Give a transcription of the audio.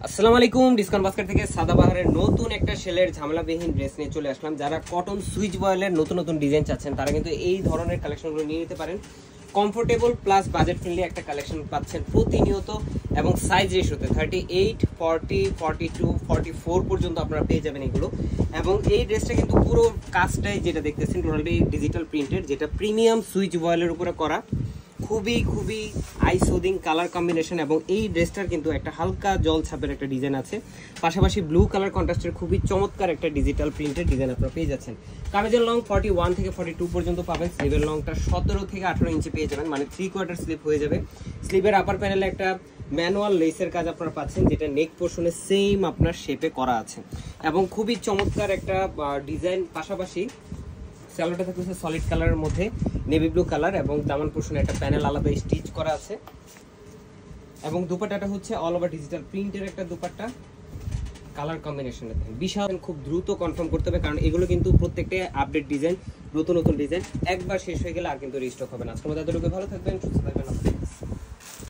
আসসালামু আলাইকুম, discount basket থেকে সাদাবাহারের নতুন একটা সেলের ঝামেলাবিহীন ড্রেস নিয়ে চলে আসলাম। যারা কটন সুইচ বয়েলের নতুন নতুন ডিজাইন চাচ্ছেন তারা কিন্তু এই ধরনের কালেকশনগুলো নিয়ে নিতে পারেন। কমফোর্টেবল প্লাস বাজেট ফ্রেন্ডলি একটা কালেকশন পাচ্ছেন প্রতিনিয়ত এবং সাইজ রেশিওতে 38, 40, 42, 44 পর্যন্ত আপনারা পেয়ে যাবেন এগুলো। এবং এই ড্রেসটা কিন্তু পুরো কাজটাই যেটা দেখতেছেন টোটালি ডিজিটাল প্রিন্টেড, যেটা প্রিমিয়াম সুইচ বয়েলের উপরে করা, খুবই আই সুদিং কালার কম্বিনেশন। এবং এই ড্রেসটার কিন্তু একটা হালকা জল ছাপের একটা ডিজাইন আছে, পাশাপাশি ব্লু কালার কন্ট্রাস্টের খুবই চমৎকার একটা ডিজিটাল প্রিন্টেড ডিজাইন আপনারা পেয়ে যাচ্ছেন। কামিজের লং 41 থেকে 42 পর্যন্ত পাবেন। স্লিভের লংটা 17 থেকে 18 ইঞ্চি পেয়ে যাবেন, মানে 3/4 স্লিভ হয়ে যাবে। স্লিভের আপার প্যানেলে একটা ম্যানুয়াল লেসের কাজ আপনারা পাচ্ছেন, যেটা নেক পোর্শনে সেম আপনার শেপে করা আছে এবং খুবই চমৎকার একটা ডিজাইন। পাশাপাশি স্যালোটা থাকতেছে সলিড কালারের মধ্যে নেভি ব্লু কালার এবং দামান পোর্শনে একটা প্যানেল আলাদা স্টিচ করা আছে। এবং দুপাট্টাটা হচ্ছে অল ওভার ডিজিটাল প্রিন্টের একটা দুপাট্টা, কালার কম্বিনেশন বিশাল। খুব দ্রুত কনফার্ম করতে হবে, কারণ এগুলো কিন্তু প্রত্যেকটা আপডেট ডিজাইন, নতুন ডিজাইন, একবার শেষ হয়ে গেলে আর কিন্তু রিস্টক হবে না। আজকের মধ্যে এতটুকু, ভালো থাকবেন, সুস্থ থাকবেন।